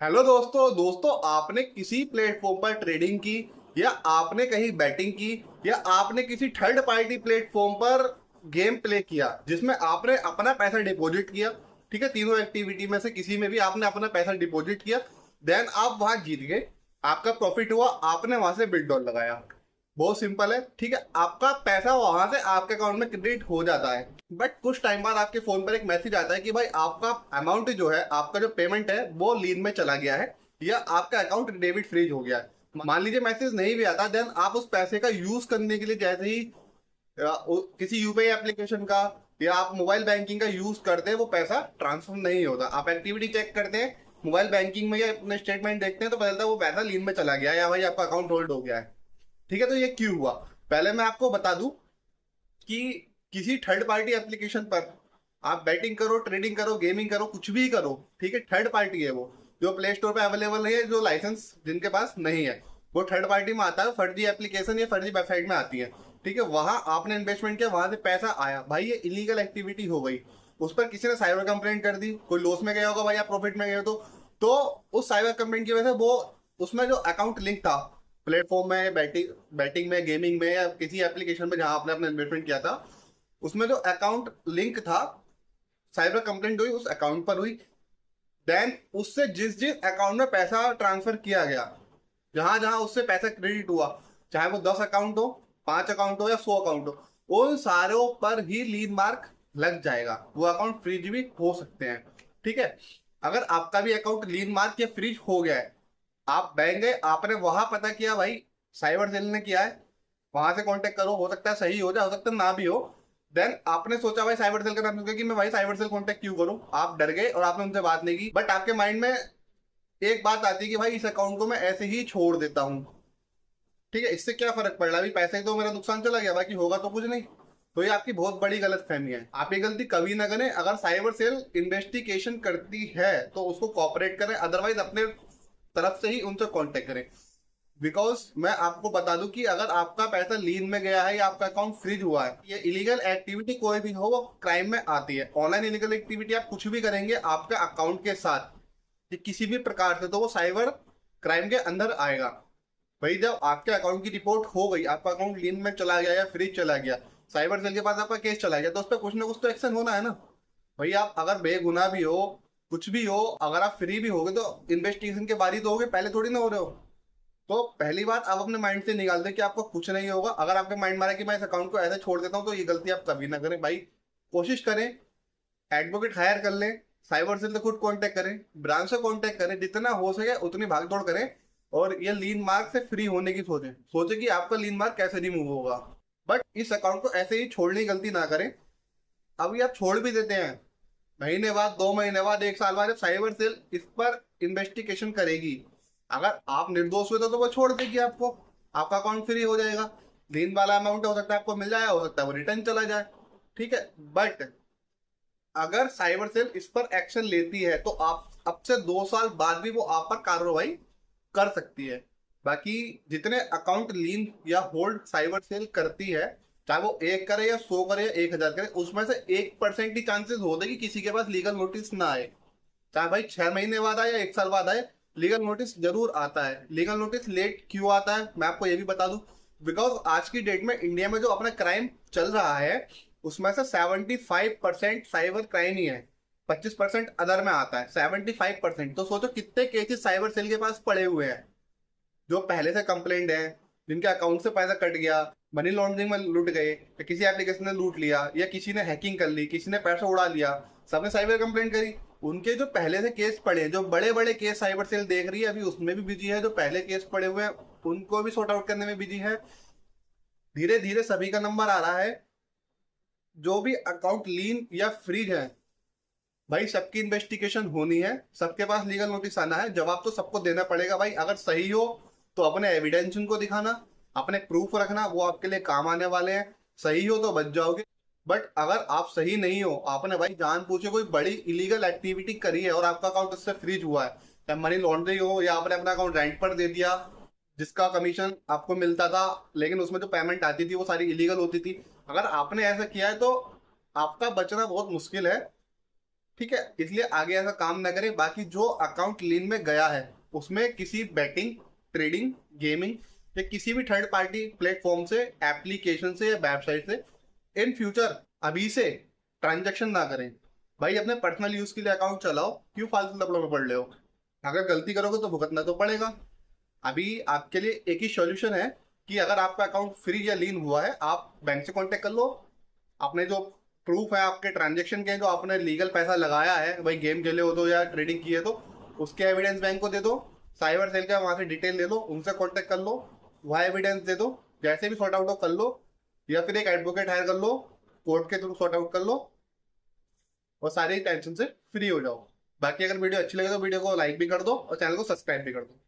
Hello दोस्तों आपने किसी प्लेटफॉर्म पर ट्रेडिंग की या आपने कहीं बैटिंग की या आपने किसी थर्ड पार्टी प्लेटफॉर्म पर गेम प्ले किया जिसमें आपने अपना पैसा डिपॉजिट किया। ठीक है, तीनों एक्टिविटी में से किसी में भी आपने अपना पैसा डिपॉजिट किया, देन आप वहां जीत गए, आपका प्रॉफिट हुआ, आपने वहां से विड्रॉल लगाया। बहुत सिंपल है। ठीक है, आपका पैसा वहां से आपके अकाउंट में क्रेडिट हो जाता है। बट कुछ टाइम बाद आपके फोन पर एक मैसेज आता है कि भाई आपका अमाउंट जो है, आपका जो पेमेंट है वो लीन में चला गया है या आपका अकाउंट डेबिट फ्रीज हो गया है। मान लीजिए मैसेज नहीं भी आता, देन आप उस पैसे का यूज करने के लिए जैसे ही किसी यूपीआई एप्लीकेशन का या आप मोबाइल बैंकिंग का यूज करते हैं, वो पैसा ट्रांसफर नहीं होता। आप एक्टिविटी चेक करते हैं मोबाइल बैंकिंग में या अपने स्टेटमेंट देखते हैं तो पता चलता है वो पैसा लीन में चला गया या भाई आपका अकाउंट होल्ड हो गया है। ठीक है, तो ये क्यों हुआ? पहले मैं आपको बता दूं कि किसी थर्ड पार्टी एप्लीकेशन पर आप बैटिंग करो, ट्रेडिंग करो, गेमिंग करो, कुछ भी करो, ठीक है, थर्ड पार्टी है वो। जो प्ले स्टोर पे अवेलेबल नहीं है, जो लाइसेंस जिनके पास नहीं है, वो थर्ड पार्टी में आता है, फर्जी एप्लीकेशन या फर्जी वेबसाइट में आती है। ठीक है, वहां आपने इन्वेस्टमेंट किया, वहां से पैसा आया, भाई ये इलीगल एक्टिविटी हो गई। उस पर किसी ने साइबर कंप्लेंट कर दी, कोई लॉस में गया होगा भाई, आप प्रॉफिट में गए हो तो उस साइबर कंप्लेंट की वजह से वो उसमें जो अकाउंट लिंक था प्लेटफॉर्म में, बैटिंग बैटिंग में, गेमिंग में या किसी एप्लीकेशन में जहां आपने अपना इन्वेस्टमेंट किया था, उसमें जो अकाउंट लिंक था, साइबर कंप्लेंट हुई उस अकाउंट पर हुई। देन उससे जिस जिस अकाउंट में पैसा ट्रांसफर किया गया, जहां जहां उससे पैसा क्रेडिट हुआ, चाहे वो 10 अकाउंट हो, 5 अकाउंट हो या 100 अकाउंट हो, उन सारों पर ही लीड मार्क लग जाएगा। वो अकाउंट फ्रीज भी हो सकते हैं। ठीक है, अगर आपका भी अकाउंट लीड मार्क या फ्रीज हो गया है, आप बैंक गए, आपने वहां पता किया भाई साइबर सेल ने किया है, वहां से कांटेक्ट करो, हो सकता है सही हो जाए, हो सकता है ना भी हो। देन आपने सोचा भाई साइबर सेल का नाम सुनकर कि मैं भाई साइबर सेल कांटेक्ट क्यों करूं, आप डर गए और आपने उनसे बात नहीं की। बट आपके माइंड में एक बात आती है कि भाई इस अकाउंट को मैं ऐसे ही छोड़ देता हूँ। ठीक है, इससे क्या फर्क पड़ रहा है, अभी पैसे ही तो मेरा नुकसान चला गया, बाकी होगा तो कुछ नहीं। तो ये आपकी बहुत बड़ी गलत फहमी है, आप ये गलती कभी ना करें। अगर साइबर सेल इन्वेस्टिगेशन करती है तो उसको कॉपरेट करें, अदरवाइज अपने तरफ से ही उनसे कांटेक्ट करें। बिकॉज मैं आपको बता दूं कि अगर आपका पैसा लीन में गया है या आपका अकाउंट फ्रीज हुआ है, ये इलीगल एक्टिविटी कोई भी हो वो क्राइम में आती है। ऑनलाइन इलीगल एक्टिविटी आप कुछ भी करेंगे आपके अकाउंट के साथ, ये किसी भी प्रकार से, तो वो साइबर क्राइम के अंदर आएगा। भाई जब आपके अकाउंट की रिपोर्ट हो गई, आपका अकाउंट लीन में चला गया या फ्रीज चला गया, साइबर सेल के पास आपका केस चला गया, तो उस पर कुछ ना कुछ तो एक्शन होना है ना। भाई आप अगर बेगुनाह भी हो, कुछ भी हो, अगर आप फ्री भी होगे तो इन्वेस्टिगेशन के बारी तो होगे, पहले थोड़ी ना हो रहे हो। तो पहली बात आप अपने माइंड से निकाल दें कि आपको कुछ नहीं होगा। अगर आपके माइंड में आ रहा है कि मैं इस अकाउंट को ऐसे छोड़ देता हूँ, तो ये गलती आप कभी ना करें भाई। कोशिश करें, एडवोकेट हायर कर लें, साइबर सेल से खुद कांटेक्ट करें, ब्रांच से कांटेक्ट करें, जितना हो सके उतनी भागदौड़ करें और ये लीन मार्क से फ्री होने की सोचें। सोचें कि आपका लीन मार्क कैसे रिमूव होगा। बट इस अकाउंट को ऐसे ही छोड़ने की गलती ना करें। अभी आप छोड़ भी देते हैं, महीने बाद, 2 महीने बाद, 1 साल बाद जब साइबर सेल इस पर इन्वेस्टिगेशन करेगी, अगर आप निर्दोष हुए तो वो छोड़ देगी आपको, आपका अकाउंट फ्री हो जाएगा। दिन वाला अमाउंट हो सकता है आपको मिल जाए, हो सकता है वो रिटर्न चला जाए। ठीक है, बट अगर साइबर सेल इस पर एक्शन लेती है तो आप अब से 2 साल बाद भी वो आप पर कार्रवाई कर सकती है। बाकी जितने अकाउंट लीन या होल्ड साइबर सेल करती है, चाहे वो 1 करे या 100 करे या 1,000 करे, उसमें से 1% ही चांसेस होते कि किसी के पास लीगल नोटिस ना आए। चाहे भाई 6 महीने बाद आए या 1 साल बाद आए, लीगल नोटिस जरूर आता है। लीगल नोटिस लेट क्यों आता है मैं आपको ये भी बता दूं। बिकॉज आज की डेट में इंडिया में जो अपना क्राइम चल रहा है, उसमें से 75% साइबर क्राइम ही है, 25% अदर में आता है। 75%, तो सोचो कितने केसेस साइबर सेल के पास पड़े हुए हैं जो पहले से कंप्लेंट है, जिनके अकाउंट से पैसा कट गया, मनी लॉन्ड्रिंग में लूट गए, या किसी एप्लीकेशन ने लूट लिया, या किसी ने हैकिंग कर ली, किसी ने पैसा उड़ा लिया, सबने साइबर कंप्लेंट करी। उनके जो पहले से केस पड़े हैं, जो बड़े बड़े केस साइबर सेल देख रही है, अभी उसमें भी बिजी है। जो पहले केस पड़े हुए हैं उनको भी सॉर्ट आउट करने में बिजी है। धीरे धीरे सभी का नंबर आ रहा है। जो भी अकाउंट लीन या फ्रीज है, भाई सबकी इन्वेस्टिगेशन होनी है, सबके पास लीगल नोटिस आना है, जवाब तो सबको देना पड़ेगा भाई। अगर सही हो तो अपने एविडेंस उनको दिखाना, अपने प्रूफ रखना, वो आपके लिए काम आने वाले हैं। सही हो तो बच जाओगे। बट अगर आप सही नहीं हो, आपने भाई जान पूछे कोई बड़ी इलीगल एक्टिविटी करी है और आपका अकाउंट उससे फ्रीज हुआ है, चाहे मनी लॉन्ड्रिंग हो या आपने अपना अकाउंट रेंट पर दे दिया जिसका कमीशन आपको मिलता था, लेकिन उसमें जो पेमेंट आती थी वो सारी इलीगल होती थी, अगर आपने ऐसा किया है तो आपका बचना बहुत मुश्किल है। ठीक है, इसलिए आगे ऐसा काम ना करें। बाकी जो अकाउंट लीन में गया है उसमें किसी बैटिंग, ट्रेडिंग, गेमिंग या किसी भी थर्ड पार्टी प्लेटफॉर्म से, एप्लीकेशन से या वेबसाइट से इन फ्यूचर अभी से ट्रांजेक्शन ना करें। भाई अपने पर्सनल यूज के लिए अकाउंट चलाओ, क्यों फालतू लफड़ों में पड़ रहे हो? अगर गलती करोगे तो भुगतना तो पड़ेगा। अभी आपके लिए एक ही सॉल्यूशन है कि अगर आपका अकाउंट फ्री या लीन हुआ है, आप बैंक से कांटेक्ट कर लो। अपने जो प्रूफ है आपके ट्रांजेक्शन के, जो आपने लीगल पैसा लगाया है, भाई गेम खेले हो तो या ट्रेडिंग की है तो उसके एविडेंस बैंक को दे दो। साइबर सेल का वहां से डिटेल ले लो, उनसे कांटेक्ट कर लो, वहाँ एविडेंस दे दो। जैसे भी सॉर्ट आउट हो कर लो, या फिर एक एडवोकेट हायर कर लो, कोर्ट के थ्रू सॉर्ट आउट कर लो और सारी टेंशन से फ्री हो जाओ। बाकी अगर वीडियो अच्छी लगे तो वीडियो को लाइक भी कर दो और चैनल को सब्सक्राइब भी कर दो।